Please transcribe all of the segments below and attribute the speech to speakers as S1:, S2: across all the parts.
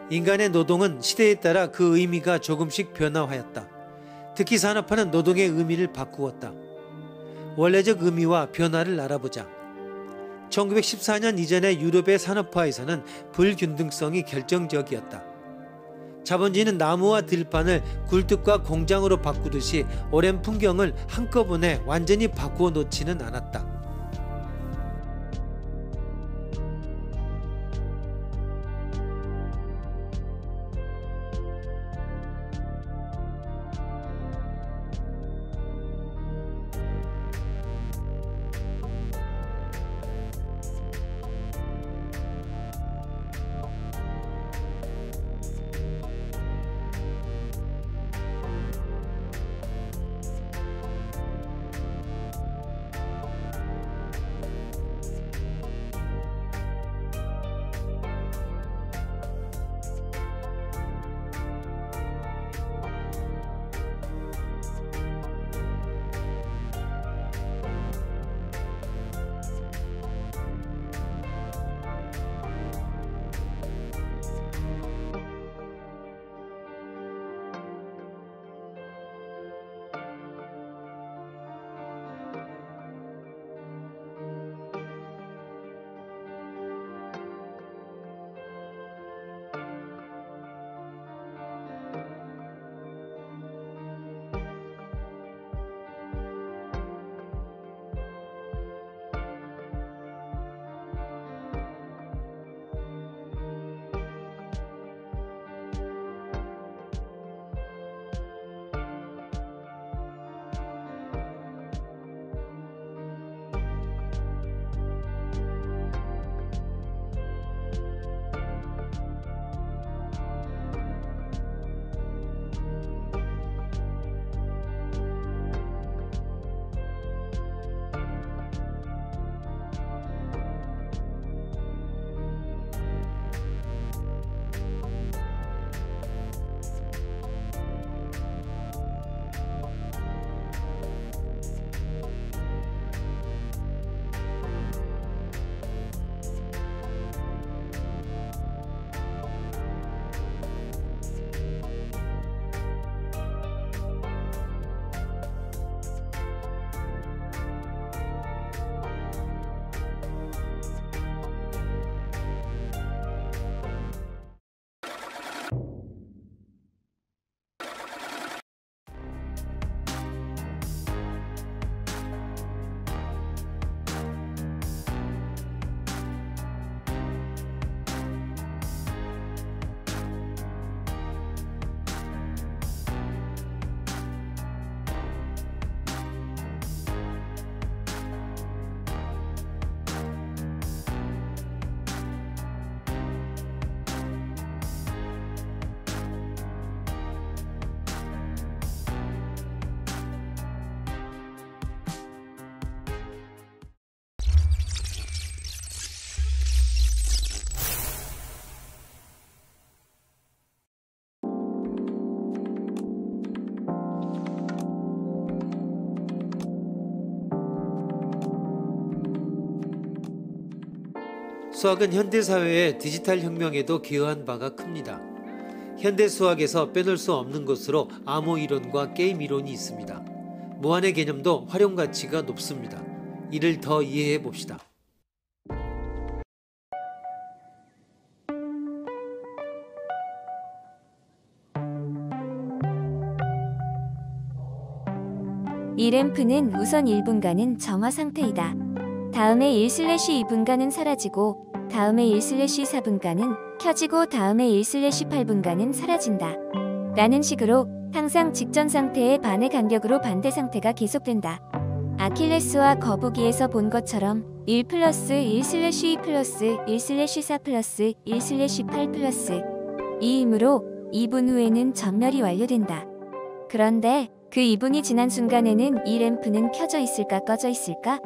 S1: 인간의 노동은 시대에 따라 그 의미가 조금씩 변화하였다. 특히 산업화는 노동의 의미를 바꾸었다. 원래적 의미와 변화를 알아보자. 1914년 이전의 유럽의 산업화에서는 불균등성이 결정적이었다. 자본주의는 나무와 들판을 굴뚝과 공장으로 바꾸듯이 오랜 풍경을 한꺼번에 완전히 바꾸어 놓지는 않았다. 수학은 현대사회의 디지털 혁명에도 기여한 바가 큽니다. 현대 수학에서 빼놓을 수 없는 것으로 암호 이론과 게임 이론이 있습니다. 무한의 개념도 활용 가치가 높습니다. 이를 더 이해해 봅시다.
S2: 이 램프는 우선 1분간은 정화 상태이다. 다음에 1/2분간은 사라지고 다음에 1/4분간은 켜지고 다음에 1/8분간은 사라진다. 라는 식으로 항상 직전 상태의 반의 간격으로 반대 상태가 계속된다. 아킬레스와 거북이에서 본 것처럼 1 플러스 1/2 플러스 1/4 플러스 1/8 플러스 2이므로 2분 후에는 전멸이 완료된다. 그런데 그 2분이 지난 순간에는 이 램프는 켜져 있을까 꺼져 있을까?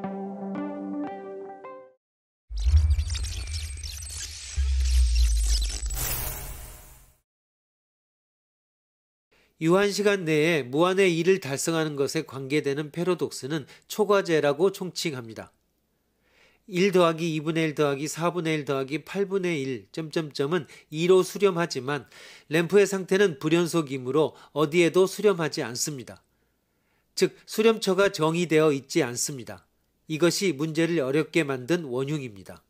S1: 유한 시간 내에 무한의 일을 달성하는 것에 관계되는 패러독스는 초과제라고 총칭합니다. 1 더하기 2분의 1 더하기 4분의 1 더하기 8분의 1 점점점은 2로 수렴하지만 램프의 상태는 불연속이므로 어디에도 수렴하지 않습니다. 즉 수렴처가 정의되어 있지 않습니다. 이것이 문제를 어렵게 만든 원흉입니다.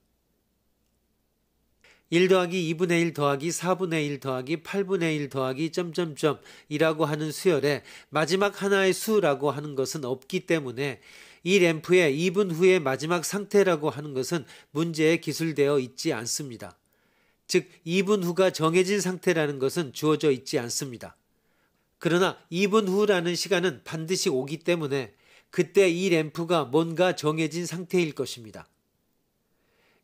S1: 1 더하기 2분의 1 더하기 4분의 1 더하기 8분의 1 더하기 점점점이라고 하는 수열에 마지막 하나의 수라고 하는 것은 없기 때문에 이 램프의 2분 후의 마지막 상태라고 하는 것은 문제에 기술되어 있지 않습니다. 즉 2분 후가 정해진 상태라는 것은 주어져 있지 않습니다. 그러나 2분 후라는 시간은 반드시 오기 때문에 그때 이 램프가 뭔가 정해진 상태일 것입니다.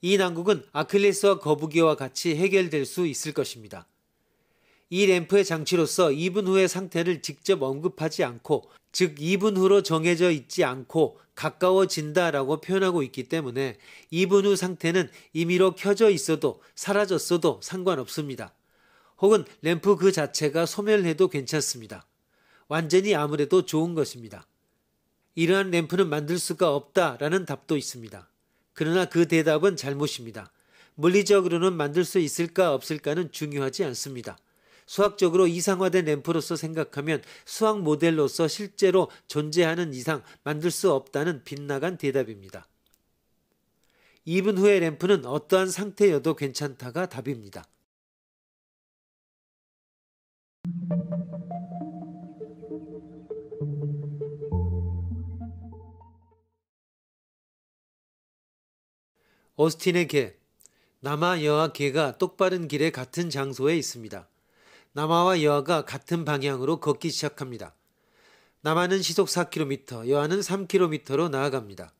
S1: 이 난국은 아킬레스와 거북이와 같이 해결될 수 있을 것입니다. 이 램프의 장치로서 2분 후의 상태를 직접 언급하지 않고, 즉 2분 후로 정해져 있지 않고 가까워진다라고 표현하고 있기 때문에 2분 후 상태는 임의로 켜져 있어도 사라졌어도 상관없습니다. 혹은 램프 그 자체가 소멸해도 괜찮습니다. 완전히 아무래도 좋은 것입니다. 이러한 램프는 만들 수가 없다라는 답도 있습니다. 그러나 그 대답은 잘못입니다. 물리적으로는 만들 수 있을까 없을까는 중요하지 않습니다. 수학적으로 이상화된 램프로서 생각하면 수학 모델로서 실제로 존재하는 이상 만들 수 없다는 빗나간 대답입니다. 2분 후의 램프는 어떠한 상태여도 괜찮다가 답입니다. 오스틴의 개. 남아, 여와 개가 똑바른 길에 같은 장소에 있습니다. 남아와 여아가 같은 방향으로 걷기 시작합니다. 남아는 시속 4km, 여아는 3km로 나아갑니다.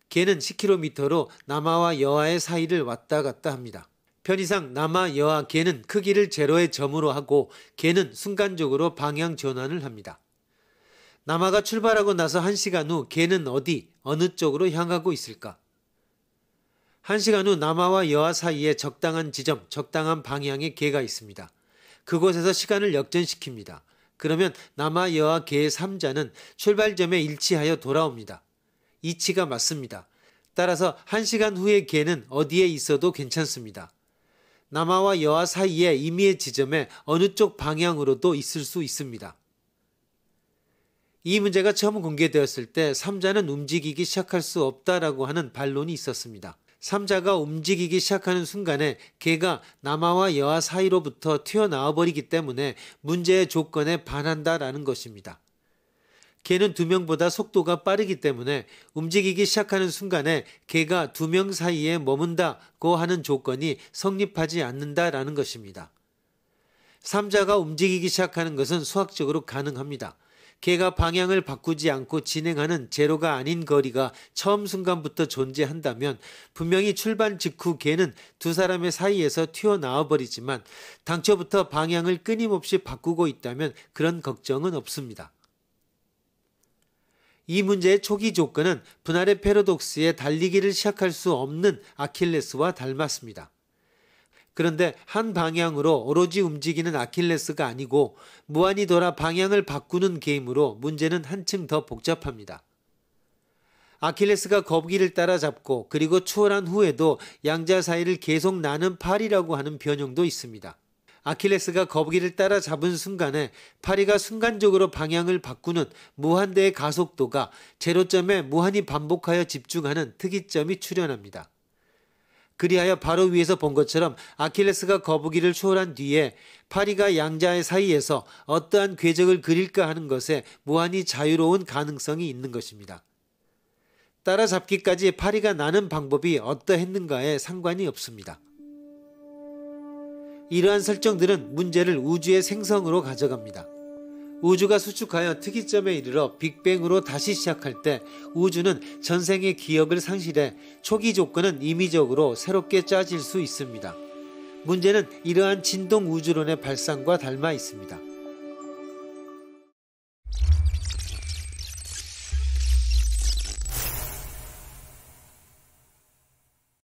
S1: 개는 10km로 남아와 여아의 사이를 왔다 갔다 합니다. 편의상 남아, 여아, 개는 크기를 제로의 점으로 하고 개는 순간적으로 방향 전환을 합니다. 남아가 출발하고 나서 1시간 후 개는 어느 쪽으로 향하고 있을까? 1시간 후 남아와 여아 사이에 적당한 지점, 적당한 방향의 개가 있습니다. 그곳에서 시간을 역전시킵니다. 그러면 남아, 여아, 개의 3자는 출발점에 일치하여 돌아옵니다. 이치가 맞습니다. 따라서 1시간 후의 개는 어디에 있어도 괜찮습니다. 남아와 여아 사이의 임의의 지점에 어느 쪽 방향으로도 있을 수 있습니다. 이 문제가 처음 공개되었을 때 3자는 움직이기 시작할 수 없다라고 하는 반론이 있었습니다. 3자가 움직이기 시작하는 순간에 개가 남아와 여아 사이로부터 튀어나와 버리기 때문에 문제의 조건에 반한다라는 것입니다. 개는 2명보다 속도가 빠르기 때문에 움직이기 시작하는 순간에 개가 2명 사이에 머문다고 하는 조건이 성립하지 않는다라는 것입니다. 3자가 움직이기 시작하는 것은 수학적으로 가능합니다. 개가 방향을 바꾸지 않고 진행하는 제로가 아닌 거리가 처음 순간부터 존재한다면 분명히 출발 직후 개는 두 사람의 사이에서 튀어나와 버리지만 당초부터 방향을 끊임없이 바꾸고 있다면 그런 걱정은 없습니다. 이 문제의 초기 조건은 분할의 패러독스에 달리기를 시작할 수 없는 아킬레스와 닮았습니다. 그런데 한 방향으로 오로지 움직이는 아킬레스가 아니고 무한히 돌아 방향을 바꾸는 게임으로 문제는 한층 더 복잡합니다. 아킬레스가 거북이를 따라잡고 그리고 추월한 후에도 양자 사이를 계속 나는 팔이라고 하는 변형도 있습니다. 아킬레스가 거북이를 따라잡은 순간에 파리가 순간적으로 방향을 바꾸는 무한대의 가속도가 제로점에 무한히 반복하여 집중하는 특이점이 출현합니다. 그리하여 바로 위에서 본 것처럼 아킬레스가 거북이를 추월한 뒤에 파리가 양자의 사이에서 어떠한 궤적을 그릴까 하는 것에 무한히 자유로운 가능성이 있는 것입니다. 따라잡기까지 파리가 나는 방법이 어떠했는가에 상관이 없습니다. 이러한 설정들은 문제를 우주의 생성으로 가져갑니다. 우주가 수축하여 특이점에 이르러 빅뱅으로 다시 시작할 때 우주는 전생의 기억을 상실해 초기 조건은 임의적으로 새롭게 짜질 수 있습니다. 문제는 이러한 진동 우주론의 발상과 닮아 있습니다.